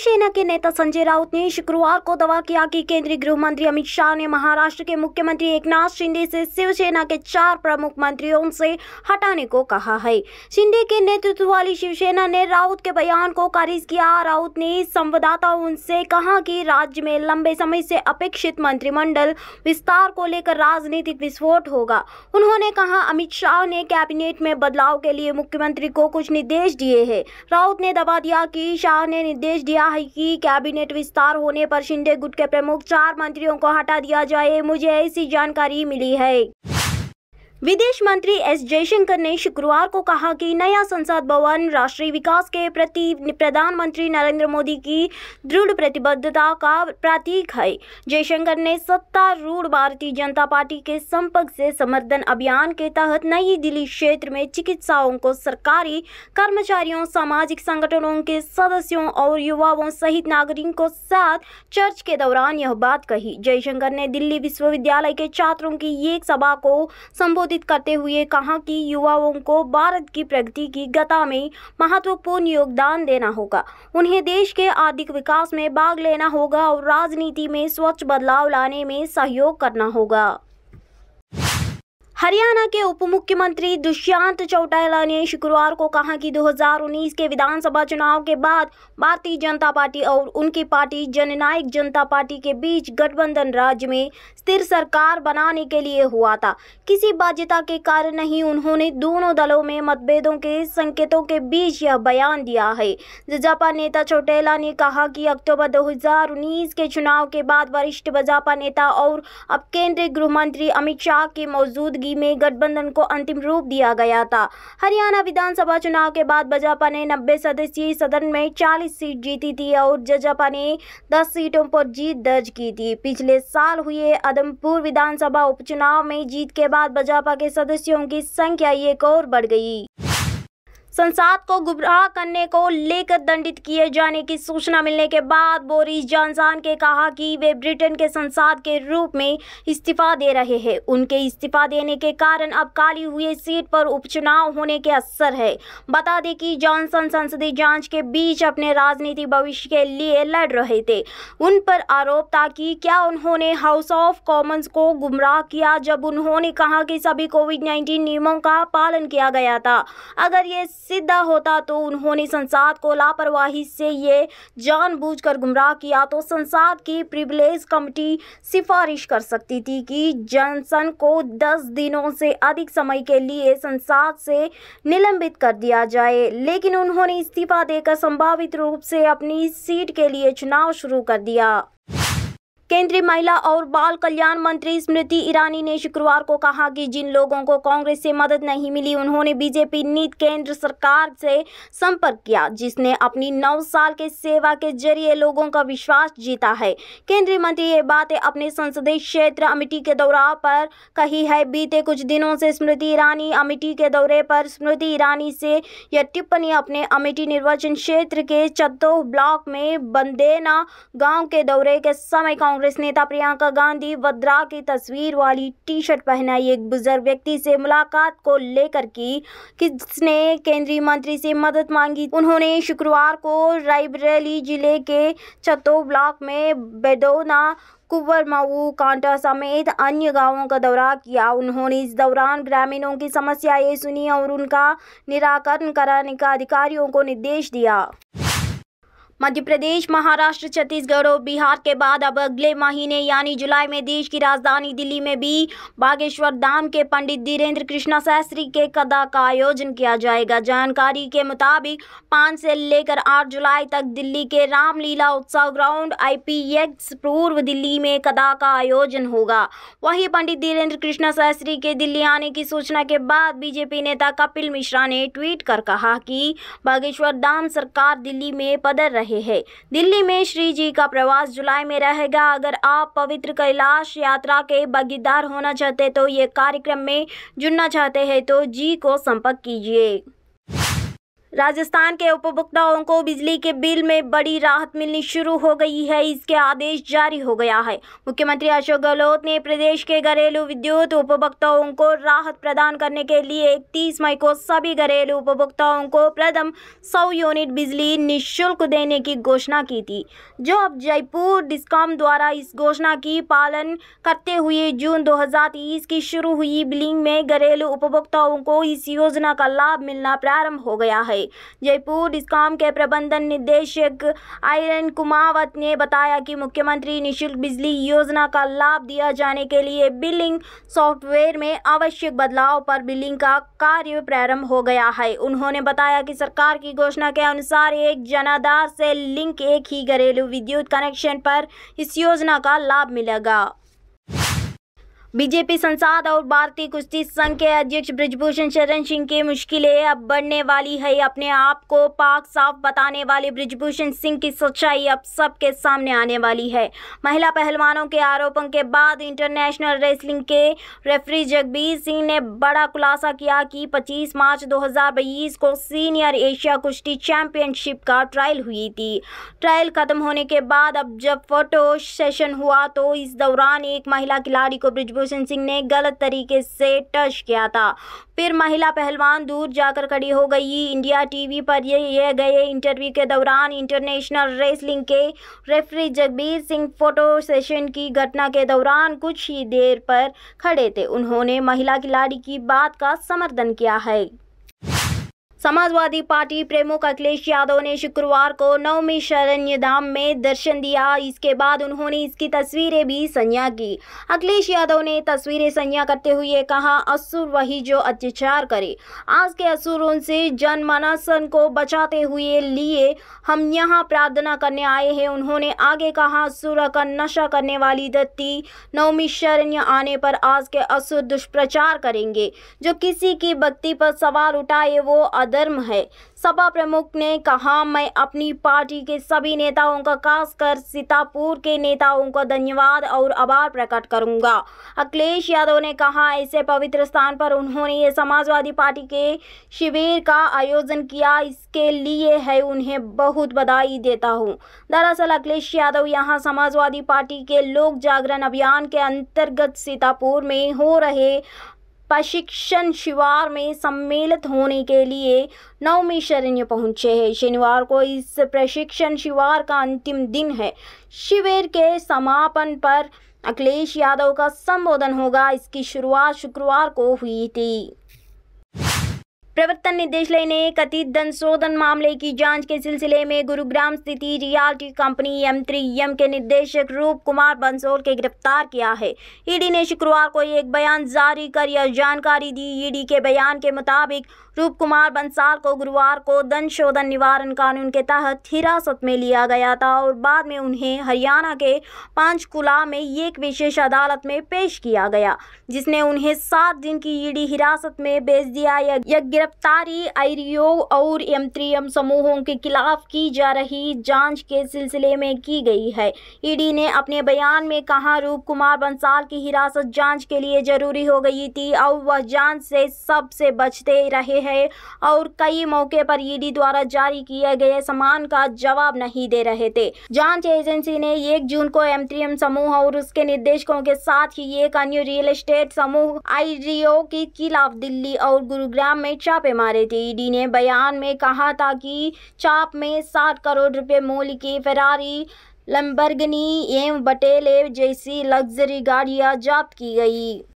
शिवसेना के नेता संजय राउत ने शुक्रवार को दावा किया कि केंद्रीय गृह मंत्री अमित शाह ने महाराष्ट्र के मुख्यमंत्री एकनाथ शिंदे से शिवसेना के 4 प्रमुख मंत्रियों से हटाने को कहा है। शिंदे के नेतृत्व वाली शिवसेना ने राउत के बयान को खारिज किया। राउत ने संवाददाताओं से कहा कि राज्य में लंबे समय से अपेक्षित मंत्रिमंडल विस्तार को लेकर राजनीतिक विस्फोट होगा। उन्होंने कहा, अमित शाह ने कैबिनेट में बदलाव के लिए मुख्यमंत्री को कुछ निर्देश दिए हैं। राउत ने दावा दिया कि शाह ने निर्देश दिया है कि कैबिनेट विस्तार होने पर शिंदे गुट के प्रमुख 4 मंत्रियों को हटा दिया जाए। मुझे ऐसी जानकारी मिली है। विदेश मंत्री एस जयशंकर ने शुक्रवार को कहा कि नया संसद भवन राष्ट्रीय विकास के प्रति प्रधानमंत्री नरेंद्र मोदी की दृढ़ प्रतिबद्धता का प्रतीक है। जयशंकर ने सत्तारूढ़ भारतीय जनता पार्टी के संपर्क से समर्थन अभियान के तहत नई दिल्ली क्षेत्र में चिकित्सकों को, सरकारी कर्मचारियों, सामाजिक संगठनों के सदस्यों और युवाओं सहित नागरिकों के साथ चर्चा के दौरान यह बात कही। जयशंकर ने दिल्ली विश्वविद्यालय के छात्रों की एक सभा को संबोधित करते हुए कहा कि युवाओं को भारत की प्रगति की गति में महत्वपूर्ण योगदान देना होगा। उन्हें देश के आर्थिक विकास में भाग लेना होगा और राजनीति में स्वच्छ बदलाव लाने में सहयोग करना होगा। हरियाणा के उप मुख्यमंत्री दुष्यंत चौटाला ने शुक्रवार को कहा कि 2019 के विधानसभा चुनाव के बाद भारतीय जनता पार्टी और उनकी पार्टी जननायक जनता पार्टी के बीच गठबंधन राज्य में स्थिर सरकार बनाने के लिए हुआ था। किसी बाध्यता के कारण नहीं। उन्होंने दोनों दलों में मतभेदों के संकेतों के बीच यह बयान दिया है। भाजपा नेता चौटाला ने कहा कि अक्टूबर 2019 के चुनाव के बाद वरिष्ठ भाजपा नेता और अब केंद्रीय गृह मंत्री अमित शाह की मौजूदगी में गठबंधन को अंतिम रूप दिया गया था। हरियाणा विधानसभा चुनाव के बाद भाजपा ने 90 सदस्यीय सदन में 40 सीट जीती थी और जजपा ने 10 सीटों पर जीत दर्ज की थी। पिछले साल हुए आदमपुर विधानसभा उपचुनाव में जीत के बाद भाजपा के सदस्यों की संख्या एक और बढ़ गई। संसद को गुमराह करने को लेकर दंडित किए जाने की सूचना मिलने के बाद बोरिस जॉनसन ने कहा कि वे ब्रिटेन के सांसद के रूप में इस्तीफा दे रहे हैं। उनके इस्तीफा देने के कारण अब खाली हुए सीट पर उपचुनाव होने के असर है। बता दें कि जॉनसन संसदीय जांच के बीच अपने राजनीतिक भविष्य के लिए लड़ रहे थे। उन पर आरोप था कि क्या उन्होंने हाउस ऑफ कॉमन्स को गुमराह किया जब उन्होंने कहा कि सभी कोविड-19 नियमों का पालन किया गया था। अगर ये सिद्ध होता तो उन्होंने संसद को लापरवाही से ये जानबूझकर गुमराह किया तो संसद की प्रिविलेज कमेटी सिफारिश कर सकती थी कि जॉनसन को 10 दिनों से अधिक समय के लिए संसद से निलंबित कर दिया जाए, लेकिन उन्होंने इस्तीफा देकर संभावित रूप से अपनी सीट के लिए चुनाव शुरू कर दिया। केंद्रीय महिला और बाल कल्याण मंत्री स्मृति ईरानी ने शुक्रवार को कहा कि जिन लोगों को कांग्रेस से मदद नहीं मिली उन्होंने बीजेपी नीति केंद्र सरकार से संपर्क किया, जिसने अपनी 9 साल के सेवा के जरिए लोगों का विश्वास जीता है। केंद्रीय मंत्री ये बातें अपने संसदीय क्षेत्र अमेठी के दौरा पर कही है। बीते कुछ दिनों से स्मृति ईरानी अमेठी के दौरे पर। स्मृति ईरानी से यह टिप्पणी अपने अमेठी निर्वाचन क्षेत्र के चद्दोह ब्लॉक में बंदेना गाँव के दौरे के समय कांग्रेस नेता प्रियंका गांधी वड्रा की तस्वीर वाली टी-शर्ट पहनाई एक बुजुर्ग व्यक्ति से मुलाकात को लेकर की, किसने केंद्रीय मंत्री से मदद मांगी। उन्होंने शुक्रवार को रायबरेली जिले के चद्दोह ब्लॉक में बेदोना, कुंवरमाऊ, कांटा समेत अन्य गांवों का दौरा किया। उन्होंने इस दौरान ग्रामीणों की समस्याएं सुनी और उनका निराकरण कराने का अधिकारियों को निर्देश दिया। मध्य प्रदेश, महाराष्ट्र, छत्तीसगढ़ और बिहार के बाद अब अगले महीने यानी जुलाई में देश की राजधानी दिल्ली में भी बागेश्वर धाम के पंडित धीरेन्द्र कृष्णा शास्त्री के कथा का आयोजन किया जाएगा। जानकारी के मुताबिक 5 से लेकर 8 जुलाई तक दिल्ली के रामलीला उत्सव ग्राउंड IPX पूर्व दिल्ली में कथा का आयोजन होगा। वहीं पंडित धीरेन्द्र कृष्णा शास्त्री के दिल्ली आने की सूचना के बाद बीजेपी नेता कपिल मिश्रा ने ट्वीट कर कहा कि बागेश्वर धाम सरकार दिल्ली में पधर रहे हैं। दिल्ली में श्री जी का प्रवास जुलाई में रहेगा। अगर आप पवित्र कैलाश यात्रा के भागीदार होना चाहते तो ये कार्यक्रम में जुड़ना चाहते हैं तो जी को संपर्क कीजिए। राजस्थान के उपभोक्ताओं को बिजली के बिल में बड़ी राहत मिलनी शुरू हो गई है। इसके आदेश जारी हो गया है। मुख्यमंत्री अशोक गहलोत ने प्रदेश के घरेलू विद्युत उपभोक्ताओं को राहत प्रदान करने के लिए 31 मई को सभी घरेलू उपभोक्ताओं को प्रथम 100 यूनिट बिजली निःशुल्क देने की घोषणा की थी, जो अब जयपुर डिस्कॉम द्वारा इस घोषणा की पालन करते हुए जून 2023 की शुरू हुई बिलिंग में घरेलू उपभोक्ताओं को इस योजना का लाभ मिलना प्रारंभ हो गया है। जयपुर डिस्कॉम के प्रबंधन निदेशक आयरन कुमावत ने बताया कि मुख्यमंत्री निःशुल्क बिजली योजना का लाभ दिया जाने के लिए बिलिंग सॉफ्टवेयर में आवश्यक बदलाव पर बिलिंग का कार्य प्रारंभ हो गया है। उन्होंने बताया कि सरकार की घोषणा के अनुसार एक जनाधार से लिंक एक ही घरेलू विद्युत कनेक्शन पर इस योजना का लाभ मिलेगा। बीजेपी सांसद और भारतीय कुश्ती संघ के अध्यक्ष बृजभूषण शरण सिंह की मुश्किलें अब बढ़ने वाली है। अपने आप को पाक साफ बताने वाले बृजभूषण सिंह की सच्चाई अब सबके सामने आने वाली है। महिला पहलवानों के आरोपों के बाद इंटरनेशनल रेसलिंग के रेफरी जगबीर सिंह ने बड़ा खुलासा किया कि 25 मार्च 2022 को सीनियर एशिया कुश्ती चैंपियनशिप का ट्रायल हुई थी। ट्रायल खत्म होने के बाद अब जब फोटो सेशन हुआ तो इस दौरान एक महिला खिलाड़ी को बृजभूषण सिंह ने गलत तरीके से टच किया था। फिर महिला पहलवान दूर जाकर खड़ी हो गई। इंडिया टीवी पर दिए गए इंटरव्यू के दौरान इंटरनेशनल रेसलिंग के referee Jagbir Singh photo session की घटना के दौरान कुछ ही देर पर खड़े थे। उन्होंने महिला खिलाड़ी की बात का समर्थन किया है। समाजवादी पार्टी प्रमुख अखिलेश यादव ने शुक्रवार को नवमी शरण्य धाम में दर्शन दिया। इसके बाद उन्होंने इसकी तस्वीरें भी साझा की। अखिलेश यादव ने तस्वीरें साझा करते हुए कहा, असुर वही जो अत्याचार करे। आज के असुरों से जनमानस को बचाते हुए लिए हम यहाँ प्रार्थना करने आए हैं। उन्होंने आगे कहा, असुर का नशा करने वाली धरती नवमी शरण्य आने पर आज के असुर दुष्प्रचार करेंगे। जो किसी की भक्ति पर सवाल उठाए वो धर्म है। सपा प्रमुख ने कहा, मैं अपनी पार्टी के सभी नेताओं का खासकर सीतापुर के नेताओं को धन्यवाद और आभार प्रकट करूंगा। अखिलेश यादव ने कहा, ऐसे पवित्र स्थान पर उन्होंने ये समाजवादी पार्टी के शिविर का आयोजन किया, इसके लिए है उन्हें बहुत बधाई देता हूं। दरअसल अखिलेश यादव यहां समाजवादी पार्टी के लोक जागरण अभियान के अंतर्गत सीतापुर में हो रहे प्रशिक्षण शिविर में सम्मिलित होने के लिए नवमी शरण्य पहुंचे हैं। शनिवार को इस प्रशिक्षण शिविर का अंतिम दिन है। शिविर के समापन पर अखिलेश यादव का संबोधन होगा। इसकी शुरुआत शुक्रवार को हुई थी। प्रवर्तन निदेशालय ने कथित धन शोधन मामले की जांच के सिलसिले में गुरुग्राम स्थित रियल्टी कंपनी M3M के निदेशक रूप कुमार बंसल को गिरफ्तार किया है। ईडी ने शुक्रवार को एक बयान जारी कर यह जानकारी दी। ईडी के बयान के मुताबिक रूप कुमार बंसल को गुरुवार को धन शोधन निवारण कानून के तहत हिरासत में लिया गया था और बाद में उन्हें हरियाणा के पंचकुला में एक विशेष अदालत में पेश किया गया, जिसने उन्हें 7 दिन की ईडी हिरासत में भेज दिया। यह गिरफ्तारी आईरियो और M3M समूहों के खिलाफ की जा रही जांच के सिलसिले में की गई है। ईडी ने अपने बयान में कहा, रूप कुमार बंसल की हिरासत जांच के लिए जरूरी हो गई थी और वह जांच से सबसे बचते रहे हैं और कई मौके पर ईडी द्वारा जारी किए गए सम्मान का जवाब नहीं दे रहे थे। जांच एजेंसी ने 1 जून को M3M समूह और उसके निदेशकों के साथ ही एक अन्य रियल एस्टेट समूह आईरियो के खिलाफ दिल्ली और गुरुग्राम में छापे मारे थे। ईडी ने बयान में कहा था कि छाप में 60 करोड़ रुपए मूल्य की फेरारी, लैम्बोर्गिनी एवं बटेले जैसी लग्जरी गाड़ियां जब्त की गई।